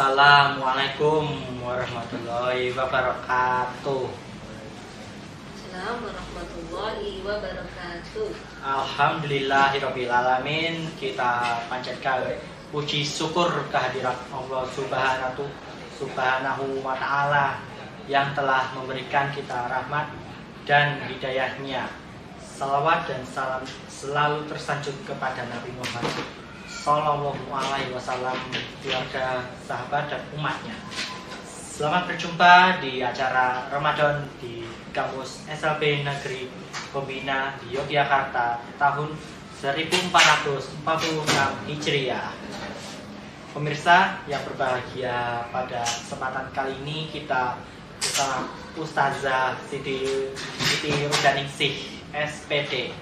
Assalamualaikum warahmatullahi wabarakatuh. Assalamualaikum warahmatullahi wabarakatuh. Alhamdulillahirabbil alamin. Kita panjatkan puji syukur kehadirat Allah Subhanahu wa ta'ala yang telah memberikan kita rahmat dan hidayahnya. Salawat dan salam selalu tersanjung kepada Nabi Muhammad Sallallahu alaihi wasallam, keluarga, sahabat dan umatnya. Selamat berjumpa di acara Ramadan di kampus SLB Negeri Pembina di Yogyakarta tahun 1446 Hijriah. Pemirsa yang berbahagia, pada kesempatan kali ini kita bersama Ustazah Siti Rudaningsih SPD.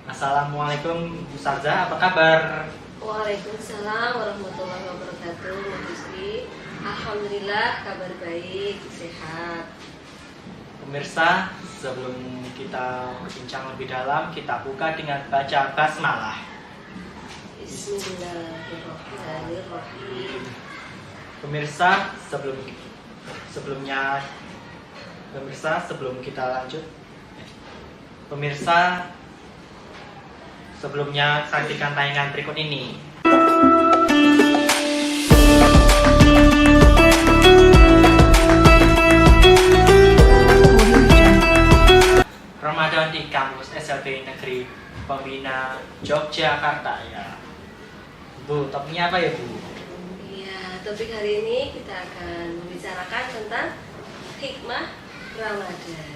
Assalamualaikum Ustazah, apa kabar? Waalaikumsalam warahmatullahi wabarakatuh. Mbak, alhamdulillah kabar baik, sehat. Pemirsa, sebelum kita berbincang lebih dalam, kita buka dengan baca basmalah. Bismillahirrahmanirrahim. Pemirsa, sebelum kita lanjut, sebelumnya saksikan tayangan berikut ini. Ramadan di kampus SLB Negeri Pembina Yogyakarta, ya. Bu, topiknya apa ya, Bu? Iya, topik hari ini kita akan membicarakan tentang hikmah Ramadan.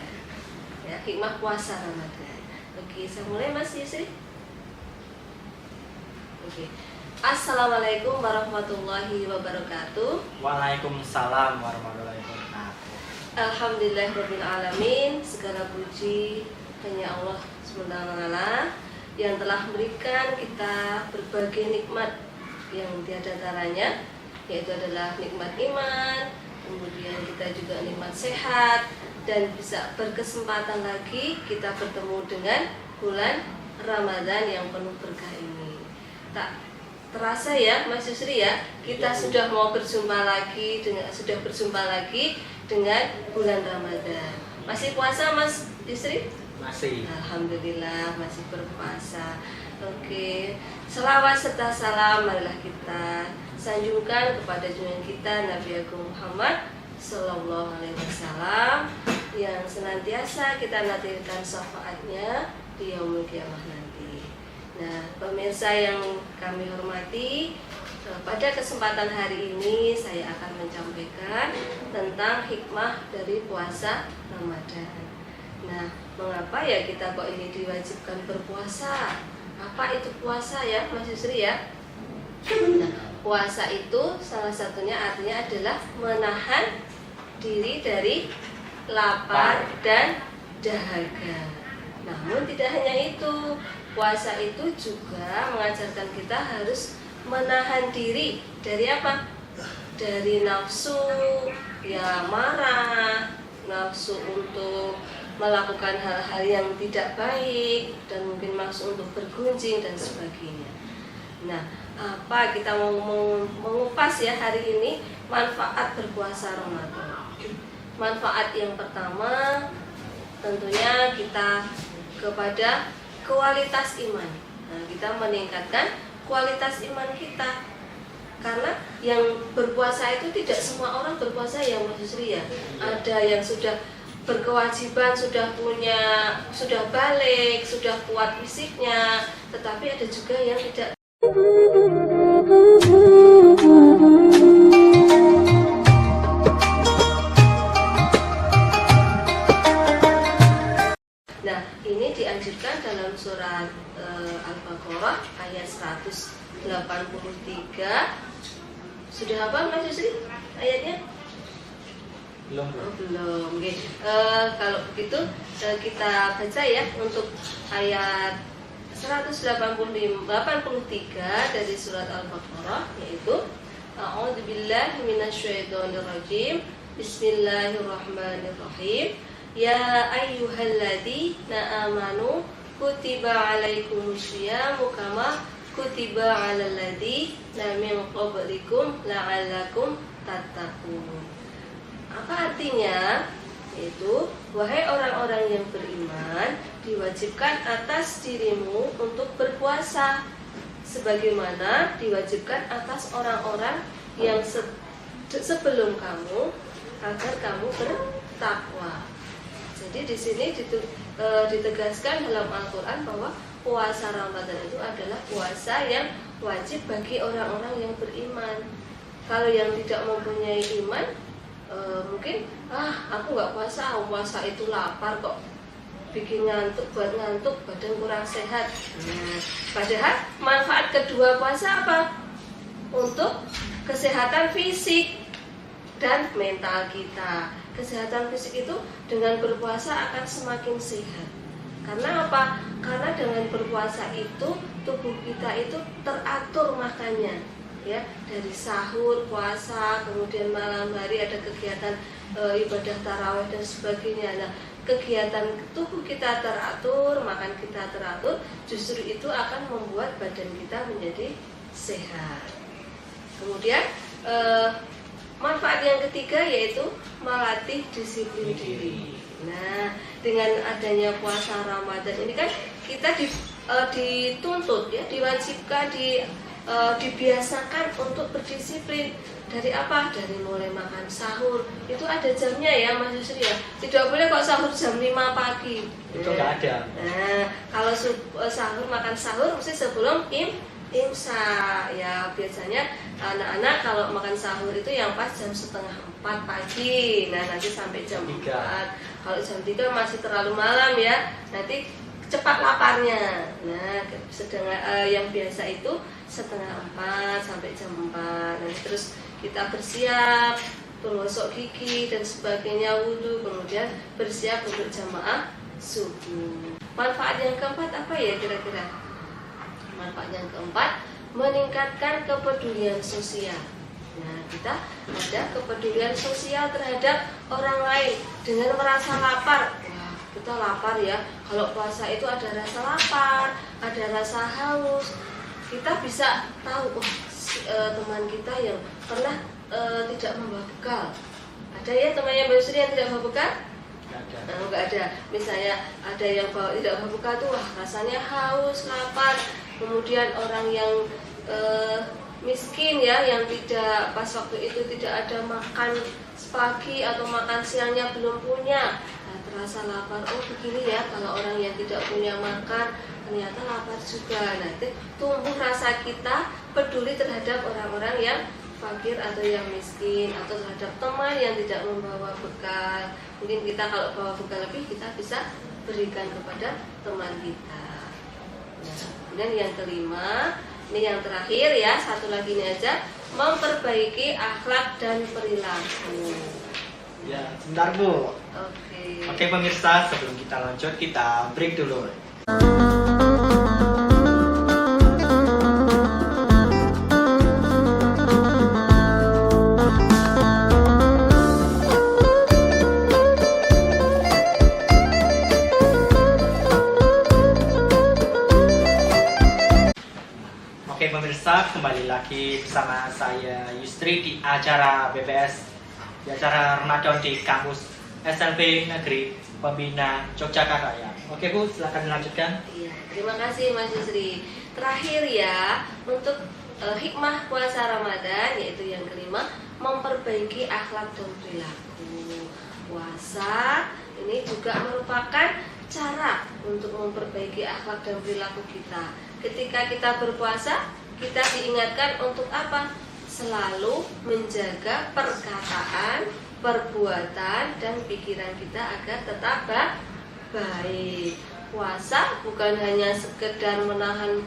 Ya, hikmah puasa Ramadan. Oke, saya mulai Mas Yusri. Oke. Assalamualaikum warahmatullahi wabarakatuh. Waalaikumsalam warahmatullahi wabarakatuh. Alhamdulillahirabbil alamin. Segala puji hanya Allah SWT yang telah memberikan kita berbagai nikmat yang tiada taranya, yaitu adalah nikmat iman, kemudian kita juga nikmat sehat, dan bisa berkesempatan lagi kita bertemu dengan bulan Ramadan yang penuh berkah ini. Tak terasa ya Mas Yusri ya, kita sudah berjumpa lagi dengan bulan Ramadan. Masih puasa Mas Yusri? Masih. Alhamdulillah masih berpuasa. Oke, selawat serta salam marilah kita sanjungkan kepada junjungan kita Nabi Agung Muhammad Sallallahu alaihi wasallam yang senantiasa kita nantikan syafaatnya di yaumul qiyamah nanti. Nah, pemirsa yang kami hormati, pada kesempatan hari ini saya akan menyampaikan tentang hikmah dari puasa Ramadan. Nah, mengapa ya kita kok ini diwajibkan berpuasa? Apa itu puasa ya Mas Yusri ya? Nah, puasa itu salah satunya artinya adalah menahan diri dari lapar dan dahaga. Namun tidak hanya itu, puasa itu juga mengajarkan kita harus menahan diri dari apa? Dari nafsu ya marah, nafsu untuk melakukan hal-hal yang tidak baik, dan mungkin nafsu untuk bergunjing dan sebagainya. Nah, apa kita mau mengupas ya hari ini manfaat berpuasa Ramadan. Manfaat yang pertama tentunya kita kepada kualitas iman. Nah, kita meningkatkan kualitas iman kita. Karena yang berpuasa itu tidak semua orang berpuasa ya Mas Yusri ya. Ada yang sudah berkewajiban, sudah balik, sudah kuat fisiknya, tetapi ada juga yang tidak. Nah, ini dianjurkan dalam surat Al-Baqarah ayat 183. Sudah hafal Mas Yusri ayatnya? Belum. Belum. Okay. Kalau begitu kita baca ya untuk ayat 183 dari surat Al-Baqarah, yaitu A'udzubillahi minasyaitonirrajim. Bismillahirrahmanirrahim. Ya ayyuhalladzina amanu kutiba alaikumusyiyamu kama kutiba 'alal ladzina min qablikum la'allakum tattaqun. Apa artinya? Yaitu, wahai orang-orang yang beriman, diwajibkan atas dirimu untuk berpuasa sebagaimana diwajibkan atas orang-orang yang sebelum kamu agar kamu bertakwa. Jadi di sini ditegaskan dalam Al-Quran bahwa puasa Ramadan itu adalah puasa yang wajib bagi orang-orang yang beriman. Kalau yang tidak mempunyai iman, mungkin aku nggak puasa itu lapar kok, bikin ngantuk, buat ngantuk, badan kurang sehat. Padahal manfaat kedua puasa apa? Untuk kesehatan fisik dan mental kita. Kesehatan fisik itu dengan berpuasa akan semakin sehat. Karena apa? Karena dengan berpuasa itu tubuh kita itu teratur makannya, ya, dari sahur, puasa, kemudian malam hari ada kegiatan ibadah tarawih dan sebagainya. Nah, kegiatan tubuh kita teratur, makan kita teratur, justru itu akan membuat badan kita menjadi sehat. Kemudian manfaat yang ketiga yaitu melatih disiplin diri. Nah, dengan adanya puasa Ramadan ini kan kita dituntut, ya, diwajibkan, dibiasakan untuk berdisiplin. Dari apa? Dari mulai makan sahur. Itu ada jamnya ya Mas Yusri ya. Tidak boleh kok sahur jam 5 pagi. Itu nggak ada. Nah, kalau makan sahur mesti sebelum imsak. Ya, biasanya anak-anak kalau makan sahur itu yang pas jam 3:30 pagi. Nah, nanti sampai jam 4. Kalau jam 3 masih terlalu malam ya. Nanti cepat laparnya. Nah, sedangkan yang biasa itu 3:30 sampai jam 4. Nanti terus kita bersiap, menggosok gigi dan sebagainya, wudhu, kemudian bersiap untuk jamaah subuh. Manfaat yang keempat apa ya kira-kira? Manfaat yang keempat, meningkatkan kepedulian sosial. Nah, kita ada kepedulian sosial terhadap orang lain dengan merasa lapar. Wah, kita lapar ya. Kalau puasa itu ada rasa lapar, ada rasa haus. Kita bisa tahu, teman kita yang pernah tidak membawa bekal. Ada ya temannya Mbak Yusri yang tidak membawa bekal? Nggak ada. Misalnya ada yang tidak membawa bekal tuh, wah, rasanya haus, lapar. Kemudian orang yang miskin ya, yang tidak pas waktu itu tidak ada makan pagi atau makan siangnya belum punya, nah, terasa lapar. Oh, begini ya kalau orang yang tidak punya makan ternyata lapar juga. Nah, itu tumbuh rasa kita peduli terhadap orang-orang yang fakir atau yang miskin, atau terhadap teman yang tidak membawa bekal. Mungkin kita kalau bawa bekal lebih, kita bisa berikan kepada teman kita. Nah, kemudian yang kelima, ini yang terakhir ya, satu lagi ini aja, memperbaiki akhlak dan perilaku. Ya, sebentar Bu. Oke pemirsa, sebelum kita lanjut, kita break dulu. Oke pemirsa, kembali lagi bersama saya Yusri di acara BPS, di acara Ramadan di kampus SLB Negeri Pembina Yogyakarta ya. Oke Bu, silakan dilanjutkan. Iya, terima kasih Mas Yusri. Terakhir ya, untuk hikmah puasa Ramadan yaitu yang kelima, memperbaiki akhlak dan perilaku. Puasa ini juga merupakan cara untuk memperbaiki akhlak dan perilaku kita. Ketika kita berpuasa, kita diingatkan untuk apa? Selalu menjaga perkataan, perbuatan, dan pikiran kita agar tetap baik. Puasa bukan hanya sekedar menahan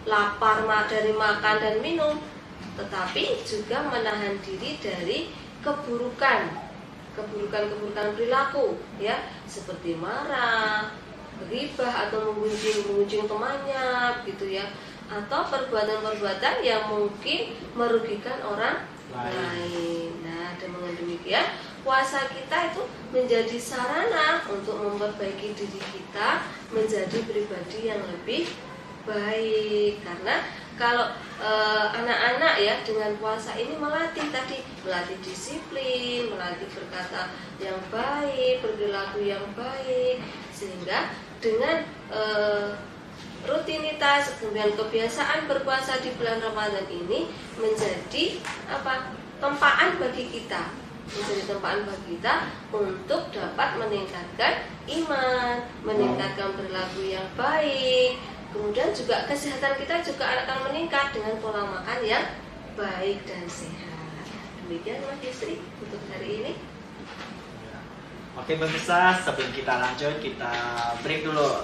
lapar dari makan dan minum, tetapi juga menahan diri dari keburukan perilaku ya, seperti marah, ghibah atau mengunjing temannya gitu ya, atau perbuatan-perbuatan yang mungkin merugikan orang lain. Nah, dengan demikian puasa kita itu menjadi sarana untuk memperbaiki diri kita menjadi pribadi yang lebih baik, karena kalau anak-anak ya dengan puasa ini melatih disiplin, melatih berkata yang baik, berperilaku yang baik, sehingga dengan rutinitas kemudian kebiasaan berpuasa di bulan Ramadan ini menjadi tempaan bagi kita, untuk dapat meningkatkan iman, meningkatkan perilaku yang baik. Kemudian juga kesehatan kita juga akan meningkat dengan pola makan yang baik dan sehat. Demikian Mas Yusri untuk hari ini. Oke pemirsa, sebelum kita lanjut kita break dulu.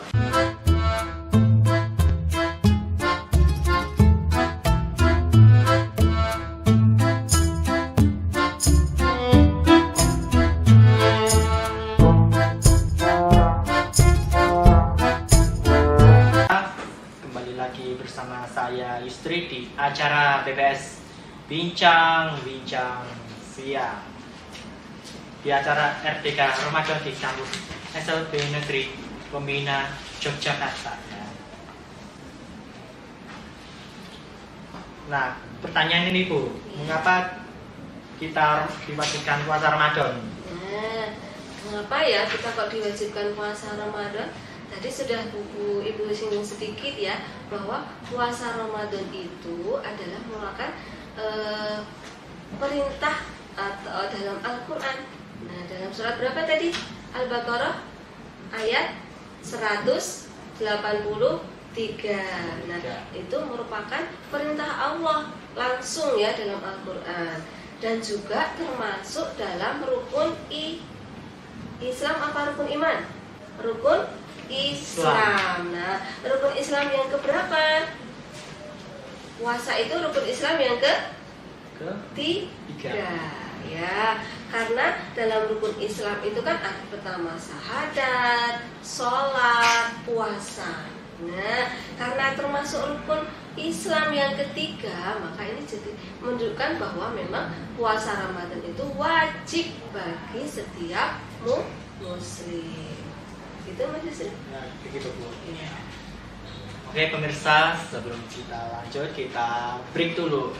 Bersama saya Yusri di acara BBS Bincang-Bincang Siang, di acara RTK Ramadan di kampus SLB Negeri Pembina Yogyakarta. Nah, pertanyaan ini Bu, mengapa kita diwajibkan puasa Ramadan? Nah, mengapa ya kita kok diwajibkan puasa Ramadan? Tadi sudah Ibu singgung sedikit ya, bahwa puasa Ramadan itu adalah merupakan perintah atau dalam Al-Quran. Nah, dalam surat berapa tadi? Al-Baqarah ayat 183. Nah, itu merupakan perintah Allah langsung ya dalam Al-Quran, dan juga termasuk dalam rukun Islam apa rukun iman? Rukun Islam. Nah, rukun Islam yang keberapa? Puasa itu rukun Islam yang ketiga. Ya, karena dalam rukun Islam itu kan ada pertama syahadat, sholat, puasa. Nah, karena termasuk rukun Islam yang ketiga, maka ini jadi menunjukkan bahwa memang puasa Ramadan itu wajib bagi setiap muslim. Gitu Mas Yusri? Ya, begitu Bu. Ya. Oke pemirsa, sebelum kita lanjut kita break dulu.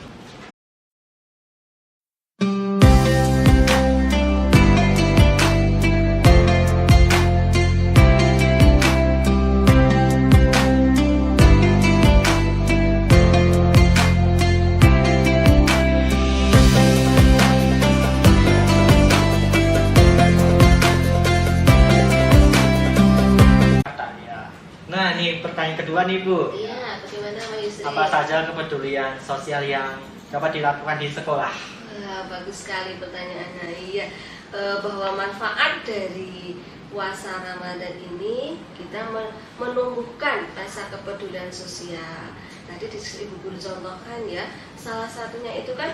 Nah, ini pertanyaan kedua nih Bu. Iya, bagaimana Mas Yusri? Apa saja kepedulian sosial yang dapat dilakukan di sekolah? Bagus sekali pertanyaannya. Iya, bahwa manfaat dari puasa Ramadan ini kita menumbuhkan rasa kepedulian sosial. Tadi Ibu Guru contohkan ya, salah satunya itu kan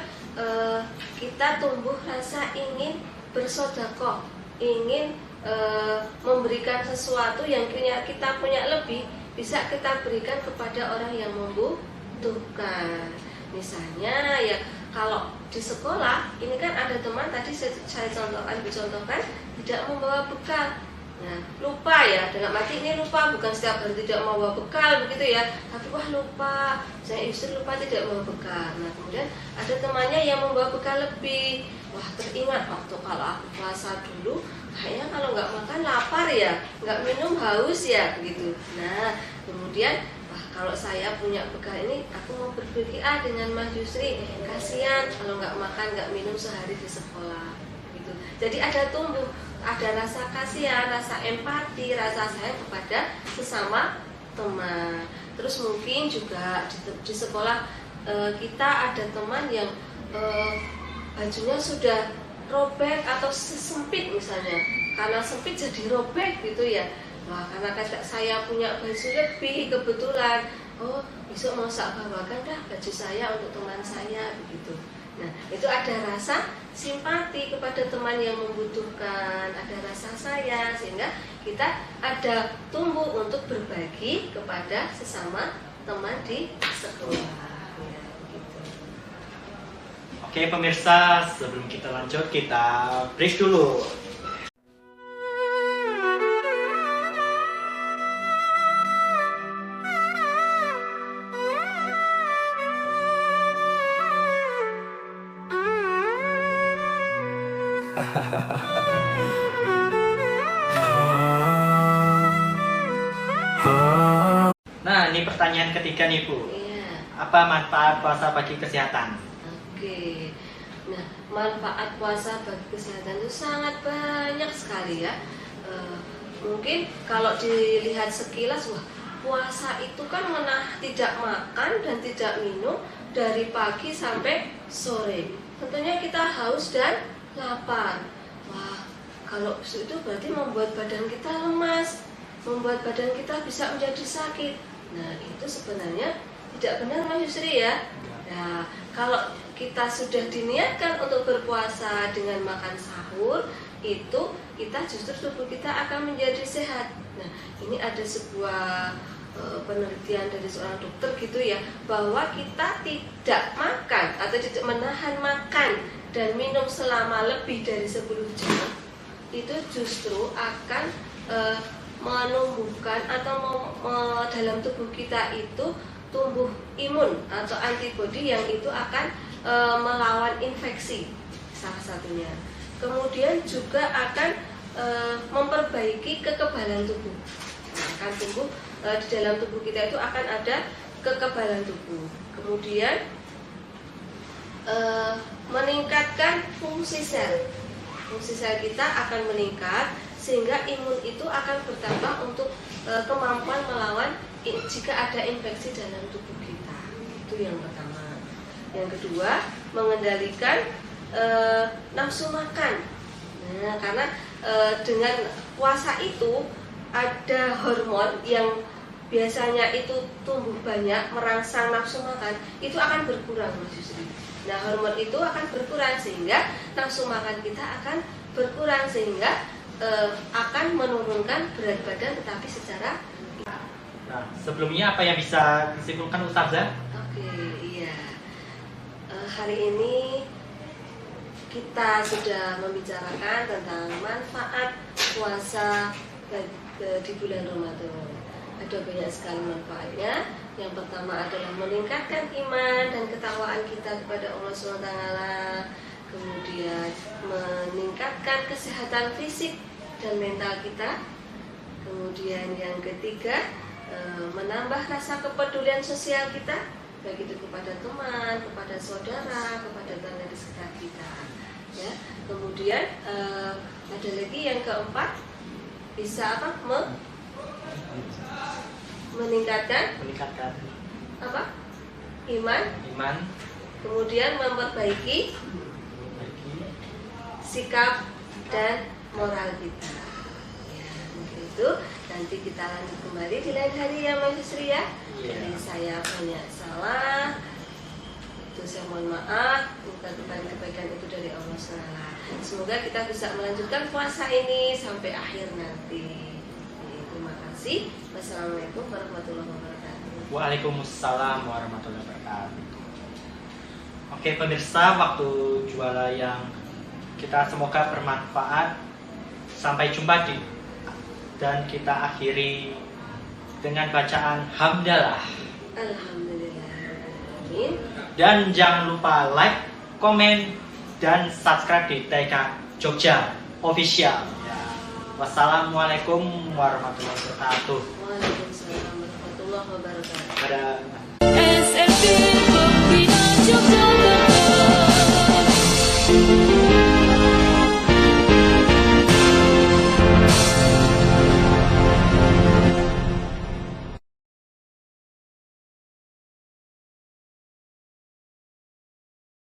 kita tumbuh rasa ingin bersedekah, ingin memberikan sesuatu yang kita punya lebih, bisa kita berikan kepada orang yang membutuhkan. Misalnya ya, kalau di sekolah ini kan ada teman tadi saya contohkan tidak membawa bekal. Nah, lupa ya, dalam arti ini lupa bukan setiap hari tidak membawa bekal begitu ya, tapi wah lupa, saya istri lupa tidak membawa bekal. Nah, kemudian ada temannya yang membawa bekal lebih. Wah, teringat waktu kalau aku puasa dulu, kayaknya kalau nggak makan lapar ya, nggak minum haus ya begitu. Nah, kemudian wah kalau saya punya bekal ini, aku mau berbagi dengan Mas Yusri, kasihan kalau nggak makan nggak minum sehari di sekolah gitu. Jadi ada tumbuh, ada rasa kasihan, rasa empati, rasa sayang kepada sesama teman. Terus mungkin juga di sekolah kita ada teman yang bajunya sudah robek atau sempit misalnya, karena sempit jadi robek gitu ya. Wah, karena saya punya baju lebih kebetulan, oh besok mau saya bawakan dah baju saya untuk teman saya begitu. Nah, itu ada rasa simpati kepada teman yang membutuhkan, ada rasa sayang, sehingga kita ada tumbuh untuk berbagi kepada sesama teman di sekolah. Ya, gitu. Oke pemirsa, sebelum kita lanjut kita break dulu. Nah, ini pertanyaan ketiga nih Bu. Iya. Apa manfaat puasa bagi kesehatan? Oke. Nah, manfaat puasa bagi kesehatan itu sangat banyak sekali ya. Mungkin kalau dilihat sekilas, wah, puasa itu kan tidak makan dan tidak minum dari pagi sampai sore. Tentunya kita haus dan lapar. Wah, kalau itu berarti membuat badan kita lemas, membuat badan kita bisa menjadi sakit. Nah, itu sebenarnya tidak benar Mas Yusri ya. Nah, kalau kita sudah diniatkan untuk berpuasa dengan makan sahur, itu kita justru tubuh kita akan menjadi sehat. Nah, ini ada sebuah penelitian dari seorang dokter gitu ya, bahwa kita tidak makan atau tidak menahan makan dan minum selama lebih dari 10 jam, itu justru akan menumbuhkan atau dalam tubuh kita itu tumbuh imun atau antibodi yang itu akan melawan infeksi salah satunya. Kemudian juga akan memperbaiki kekebalan tubuh. Akan tumbuh di dalam tubuh kita itu akan ada kekebalan tubuh. Kemudian meningkatkan fungsi sel. Fungsi sel kita akan meningkat sehingga imun itu akan bertambah untuk kemampuan melawan jika ada infeksi dalam tubuh kita. Itu yang pertama. Yang kedua, mengendalikan nafsu makan. Nah, karena dengan puasa itu ada hormon yang biasanya itu tumbuh banyak merangsang nafsu makan, itu akan berkurang Mas Yusri. Nah, hormon itu akan berkurang sehingga nafsu makan kita akan berkurang sehingga akan menurunkan berat badan tetapi secara. Nah, sebelumnya apa yang bisa disimpulkan Ustazah? Oke, iya. Hari ini kita sudah membicarakan tentang manfaat puasa di bulan Ramadan. Ada banyak sekali manfaatnya. Yang pertama adalah meningkatkan iman dan ketakwaan kita kepada Allah SWT. Kemudian meningkatkan kesehatan fisik dan mental kita. Kemudian yang ketiga, menambah rasa kepedulian sosial kita, baik itu kepada teman, kepada saudara, kepada tetangga di sekitar kita. Ya. Kemudian ada lagi yang keempat, bisa apa? Meningkatkan apa? Iman. Kemudian memperbaiki sikap dan moral kita. Ya, mungkin itu. Nanti kita lanjut kembali di lain hari ya Mas Yusri ya. Jadi saya banyak salah, itu saya mohon maaf. Minta kebaikan itu dari Allah SWT. Semoga kita bisa melanjutkan puasa ini sampai akhir nanti. Terima kasih. Wassalamualaikum warahmatullahi wabarakatuh. Waalaikumsalam warahmatullahi wabarakatuh. Oke pemirsa, waktu juara yang kita semoga bermanfaat. Sampai jumpa dan kita akhiri dengan bacaan hamdalah. Alhamdulillah. Amin. Dan jangan lupa like, komen, dan subscribe di TK Jogja Official. Ya. Wassalamualaikum warahmatullahi wabarakatuh. Waalaikumsalam warahmatullahi wabarakatuh. Dadah.